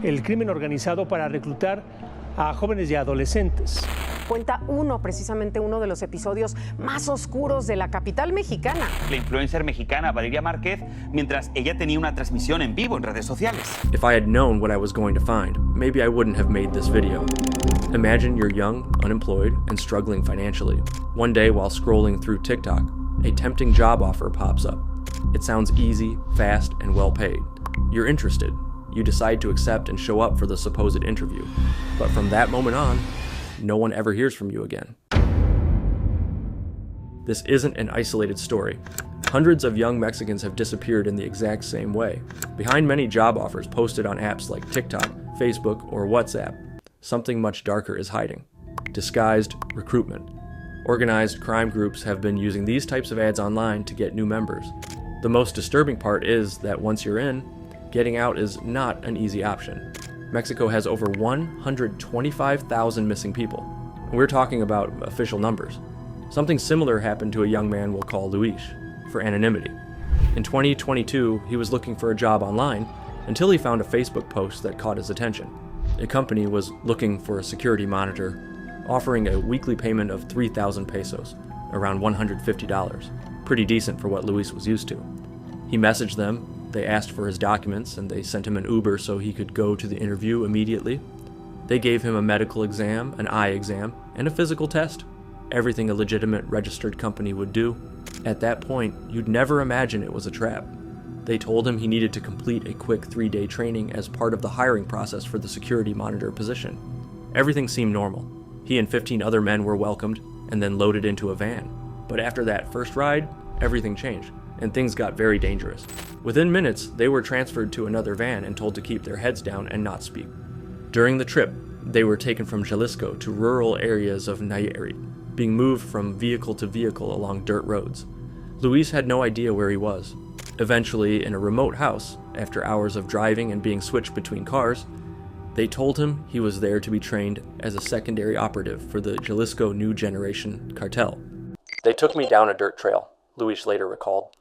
el crimen organizado para reclutar a jóvenes y adolescentes. Cuenta precisamente uno de los episodios más oscuros de la capital mexicana. La influencer mexicana Valeria Márquez, mientras ella tenía una transmisión en vivo en redes sociales. If I had known what I was going to find, maybe I wouldn't have made this video. Imagine you're young, unemployed, and struggling financially. One day while scrolling through TikTok, a tempting job offer pops up. It sounds easy, fast, and well paid. You're interested. You decide to accept and show up for the supposed interview. But from that moment on, no one ever hears from you again. This isn't an isolated story. Hundreds of young Mexicans have disappeared in the exact same way. Behind many job offers posted on apps like TikTok, Facebook, or WhatsApp, something much darker is hiding: disguised recruitment. Organized crime groups have been using these types of ads online to get new members. The most disturbing part is that once you're in, getting out is not an easy option. Mexico has over 125,000 missing people. We're talking about official numbers. Something similar happened to a young man we'll call Luis, for anonymity. In 2022, he was looking for a job online until he found a Facebook post that caught his attention. A company was looking for a security monitor, offering a weekly payment of 3,000 pesos, around $150, pretty decent for what Luis was used to. He messaged them. They asked for his documents, and they sent him an Uber so he could go to the interview immediately. They gave him a medical exam, an eye exam, and a physical test. Everything a legitimate registered company would do. At that point, you'd never imagine it was a trap. They told him he needed to complete a quick 3-day training as part of the hiring process for the security monitor position. Everything seemed normal. He and 15 other men were welcomed and then loaded into a van. But after that first ride, everything changed, and things got very dangerous. Within minutes, they were transferred to another van and told to keep their heads down and not speak. During the trip, they were taken from Jalisco to rural areas of Nayarit, being moved from vehicle to vehicle along dirt roads. Luis had no idea where he was. Eventually, in a remote house, after hours of driving and being switched between cars, they told him he was there to be trained as a secondary operative for the Jalisco New Generation cartel. They took me down a dirt trail, Luis later recalled.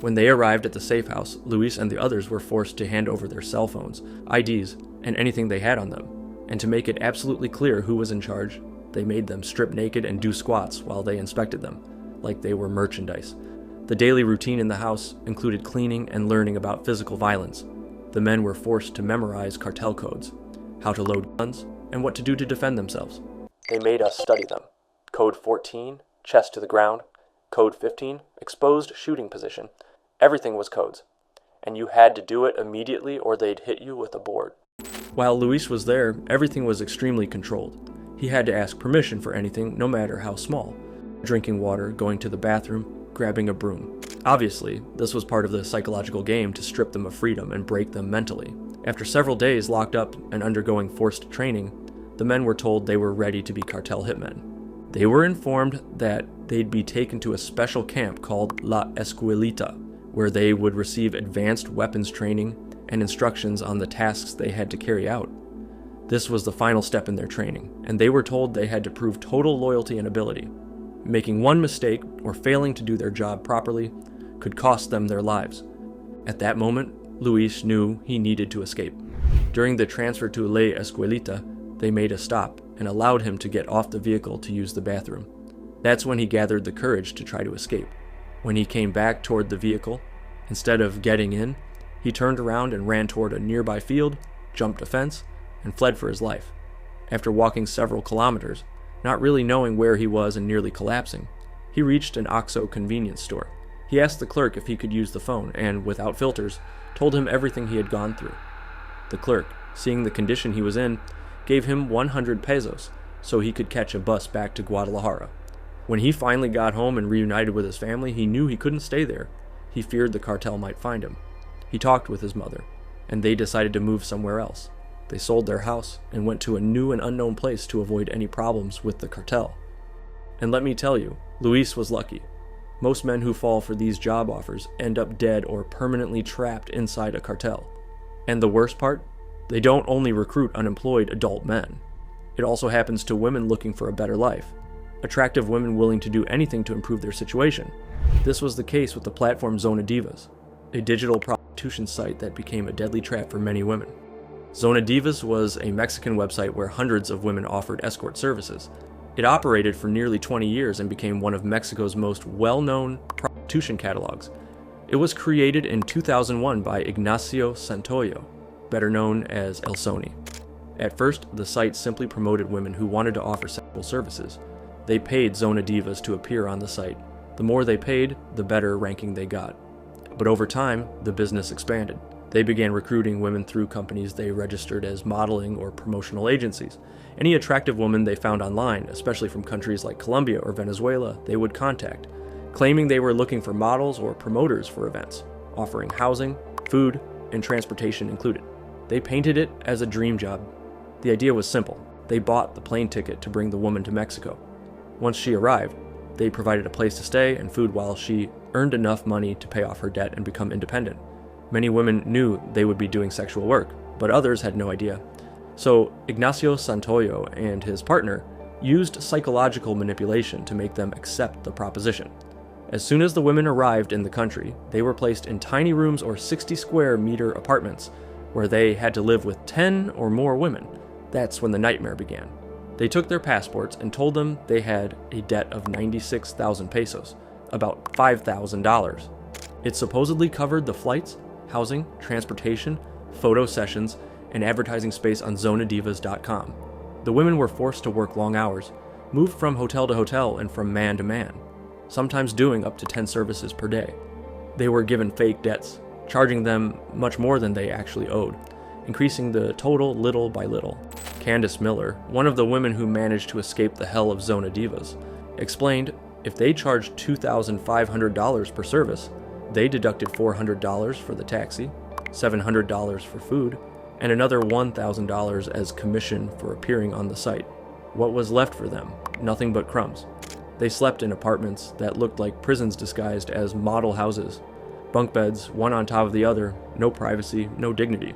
When they arrived at the safe house, Luis and the others were forced to hand over their cell phones, IDs, and anything they had on them. And to make it absolutely clear who was in charge, they made them strip naked and do squats while they inspected them, like they were merchandise. The daily routine in the house included cleaning and learning about physical violence. The men were forced to memorize cartel codes, how to load guns, and what to do to defend themselves. They made us study them. Code 14, chest to the ground. Code 15, exposed shooting position. Everything was codes, and you had to do it immediately or they'd hit you with a board. While Luis was there, everything was extremely controlled. He had to ask permission for anything, no matter how small. Drinking water, going to the bathroom, grabbing a broom. Obviously, this was part of the psychological game to strip them of freedom and break them mentally. After several days locked up and undergoing forced training, the men were told they were ready to be cartel hitmen. They were informed that they'd be taken to a special camp called La Escuelita, where they would receive advanced weapons training and instructions on the tasks they had to carry out. This was the final step in their training, and they were told they had to prove total loyalty and ability. Making one mistake or failing to do their job properly could cost them their lives. At that moment, Luis knew he needed to escape. During the transfer to La Escuelita, they made a stop and allowed him to get off the vehicle to use the bathroom. That's when he gathered the courage to try to escape. When he came back toward the vehicle, instead of getting in, he turned around and ran toward a nearby field, jumped a fence, and fled for his life. After walking several kilometers, not really knowing where he was and nearly collapsing, he reached an OXXO convenience store. He asked the clerk if he could use the phone and, without filters, told him everything he had gone through. The clerk, seeing the condition he was in, gave him 100 pesos so he could catch a bus back to Guadalajara. When he finally got home and reunited with his family, he knew he couldn't stay there. He feared the cartel might find him. He talked with his mother, and they decided to move somewhere else. They sold their house and went to a new and unknown place to avoid any problems with the cartel. And let me tell you, Luis was lucky. Most men who fall for these job offers end up dead or permanently trapped inside a cartel. And the worst part? They don't only recruit unemployed adult men. It also happens to women looking for a better life. Attractive women willing to do anything to improve their situation. This was the case with the platform Zona Divas, a digital prostitution site that became a deadly trap for many women. Zona Divas was a Mexican website where hundreds of women offered escort services. It operated for nearly 20 years and became one of Mexico's most well-known prostitution catalogs. It was created in 2001 by Ignacio Santoyo, better known as El Sony. At first, the site simply promoted women who wanted to offer sexual services. They paid Zona Divas to appear on the site. The more they paid, the better ranking they got. But over time, the business expanded. They began recruiting women through companies they registered as modeling or promotional agencies. Any attractive woman they found online, especially from countries like Colombia or Venezuela, they would contact, claiming they were looking for models or promoters for events, offering housing, food, and transportation included. They painted it as a dream job. The idea was simple. They bought the plane ticket to bring the woman to Mexico. Once she arrived, they provided a place to stay and food while she earned enough money to pay off her debt and become independent. Many women knew they would be doing sexual work, but others had no idea. So Ignacio Santoyo and his partner used psychological manipulation to make them accept the proposition. As soon as the women arrived in the country, they were placed in tiny rooms or 60 square meter apartments where they had to live with 10 or more women. That's when the nightmare began. They took their passports and told them they had a debt of 96,000 pesos, about $5,000. It supposedly covered the flights, housing, transportation, photo sessions, and advertising space on zonadivas.com. The women were forced to work long hours, move from hotel to hotel and from man to man, sometimes doing up to 10 services per day. They were given fake debts, charging them much more than they actually owed, increasing the total little by little. Candace Miller, one of the women who managed to escape the hell of Zona Divas, explained if they charged $2,500 per service, they deducted $400 for the taxi, $700 for food, and another $1,000 as commission for appearing on the site. What was left for them? Nothing but crumbs. They slept in apartments that looked like prisons disguised as model houses. Bunk beds, one on top of the other, no privacy, no dignity.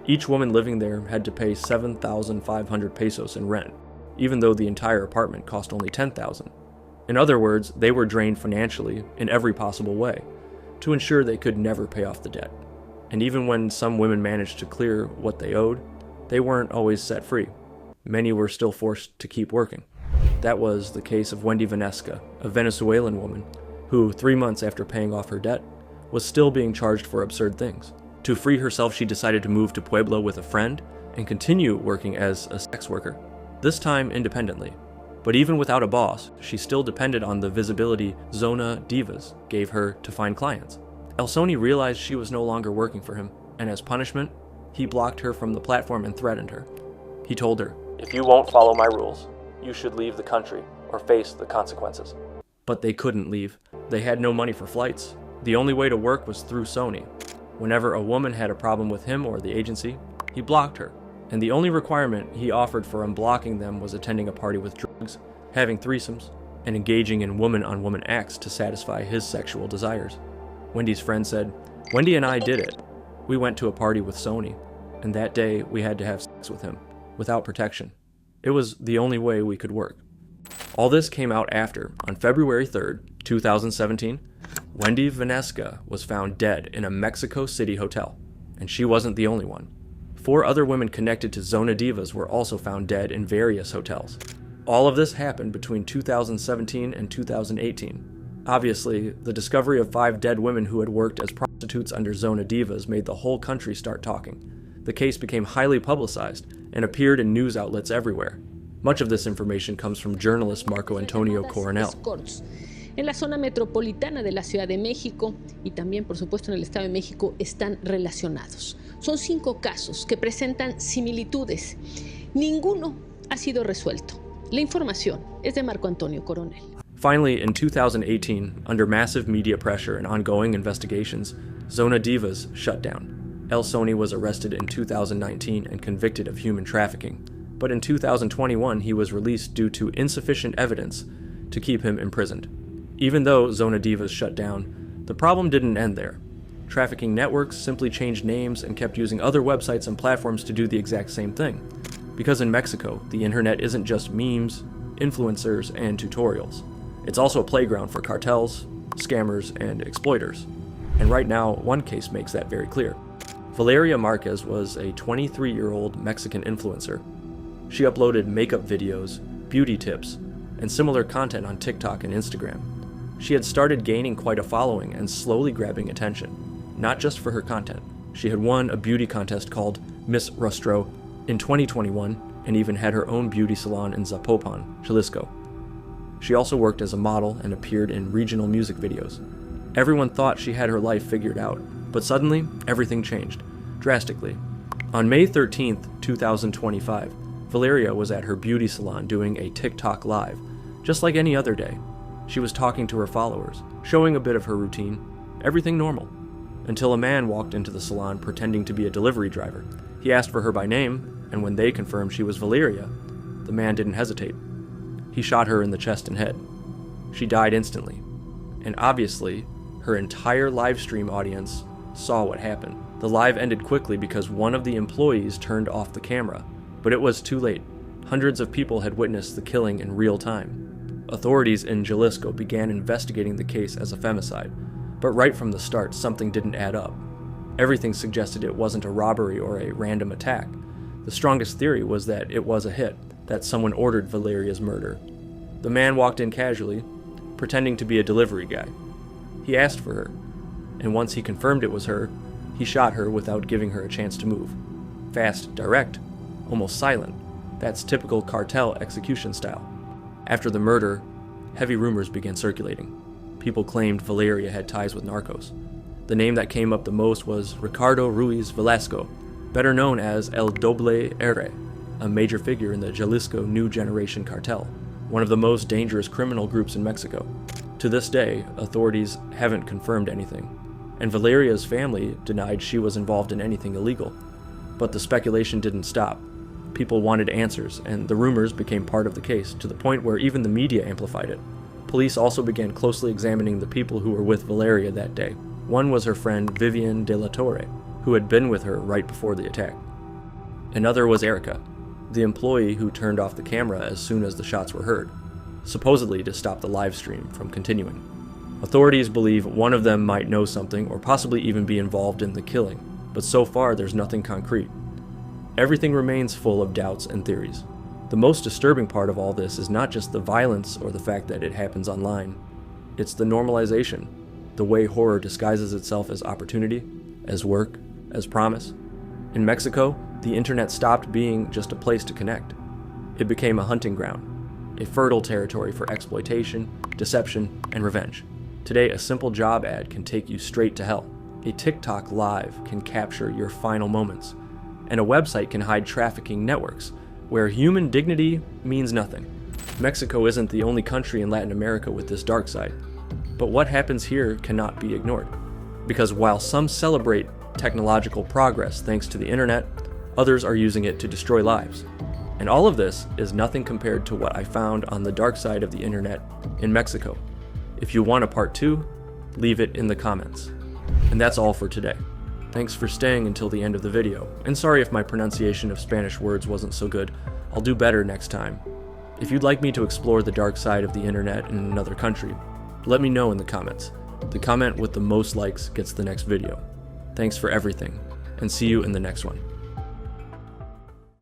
Each woman living there had to pay 7,500 pesos in rent, even though the entire apartment cost only 10,000. In other words, they were drained financially in every possible way to ensure they could never pay off the debt. And even when some women managed to clear what they owed, they weren't always set free. Many were still forced to keep working. That was the case of Wendy Vanesca, a Venezuelan woman, who 3 months after paying off her debt, was still being charged for absurd things. To free herself, she decided to move to Puebla with a friend and continue working as a sex worker, this time independently. But even without a boss, she still depended on the visibility Zona Divas gave her to find clients. El Sony realized she was no longer working for him, and as punishment, he blocked her from the platform and threatened her. He told her, "If you won't follow my rules, you should leave the country or face the consequences." But they couldn't leave. They had no money for flights. The only way to work was through Sony. Whenever a woman had a problem with him or the agency, he blocked her. And the only requirement he offered for unblocking them was attending a party with drugs, having threesomes, and engaging in woman-on-woman acts to satisfy his sexual desires. Wendy's friend said, "Wendy and I did it. We went to a party with Sony, and that day we had to have sex with him, without protection. It was the only way we could work." All this came out after, on February 3rd, 2017, Wendy Vanesca was found dead in a Mexico City hotel, and she wasn't the only one. 4 other women connected to Zona Divas were also found dead in various hotels. All of this happened between 2017 and 2018. Obviously, the discovery of 5 dead women who had worked as prostitutes under Zona Divas made the whole country start talking. The case became highly publicized and appeared in news outlets everywhere. Much of this information comes from journalist Marco Antonio Coronel. En la zona metropolitana de la Ciudad de México y también, por supuesto, en el Estado de México están relacionados. Son 5 casos que presentan similitudes. Ninguno ha sido resuelto. La información es de Marco Antonio Coronel. Finally, in 2018, under massive media pressure and ongoing investigations, Zona Divas shut down. El Sony was arrested in 2019 and convicted of human trafficking. But in 2021, he was released due to insufficient evidence to keep him imprisoned. Even though Zona Divas shut down, the problem didn't end there. Trafficking networks simply changed names and kept using other websites and platforms to do the exact same thing. Because in Mexico, the internet isn't just memes, influencers, and tutorials. It's also a playground for cartels, scammers, and exploiters. And right now, one case makes that very clear. Valeria Marquez was a 23-year-old Mexican influencer. She uploaded makeup videos, beauty tips, and similar content on TikTok and Instagram. She had started gaining quite a following and slowly grabbing attention, not just for her content. She had won a beauty contest called Miss Rostro in 2021 and even had her own beauty salon in Zapopan, Jalisco. She also worked as a model and appeared in regional music videos. Everyone thought she had her life figured out, but suddenly, everything changed, drastically. On May 13th, 2025, Valeria was at her beauty salon doing a TikTok live, just like any other day. She was talking to her followers, showing a bit of her routine, everything normal, until a man walked into the salon pretending to be a delivery driver. He asked for her by name, and when they confirmed she was Valeria, the man didn't hesitate. He shot her in the chest and head. She died instantly, and obviously, her entire live stream audience saw what happened. The live ended quickly because one of the employees turned off the camera, but it was too late. Hundreds of people had witnessed the killing in real time. Authorities in Jalisco began investigating the case as a femicide, but right from the start, something didn't add up. Everything suggested it wasn't a robbery or a random attack. The strongest theory was that it was a hit, that someone ordered Valeria's murder. The man walked in casually, pretending to be a delivery guy. He asked for her, and once he confirmed it was her, he shot her without giving her a chance to move. Fast, direct, almost silent. That's typical cartel execution style. After the murder, heavy rumors began circulating. People claimed Valeria had ties with narcos. The name that came up the most was Ricardo Ruiz Velasco, better known as El Doble R, a major figure in the Jalisco New Generation cartel, one of the most dangerous criminal groups in Mexico. To this day, authorities haven't confirmed anything, and Valeria's family denied she was involved in anything illegal. But the speculation didn't stop. People wanted answers, and the rumors became part of the case, to the point where even the media amplified it. Police also began closely examining the people who were with Valeria that day. One was her friend Vivian de la Torre, who had been with her right before the attack. Another was Erica, the employee who turned off the camera as soon as the shots were heard, supposedly to stop the live stream from continuing. Authorities believe one of them might know something or possibly even be involved in the killing, but so far there's nothing concrete. Everything remains full of doubts and theories. The most disturbing part of all this is not just the violence or the fact that it happens online. It's the normalization, the way horror disguises itself as opportunity, as work, as promise. In Mexico, the internet stopped being just a place to connect. It became a hunting ground, a fertile territory for exploitation, deception, and revenge. Today, a simple job ad can take you straight to hell. A TikTok live can capture your final moments, and a website can hide trafficking networks, where human dignity means nothing. Mexico isn't the only country in Latin America with this dark side, but what happens here cannot be ignored. Because while some celebrate technological progress thanks to the internet, others are using it to destroy lives. And all of this is nothing compared to what I found on the dark side of the internet in Mexico. If you want a part 2, leave it in the comments. And that's all for today. Thanks for staying until the end of the video, and sorry if my pronunciation of Spanish words wasn't so good. I'll do better next time. If you'd like me to explore the dark side of the internet in another country, let me know in the comments. The comment with the most likes gets the next video. Thanks for everything, and see you in the next one.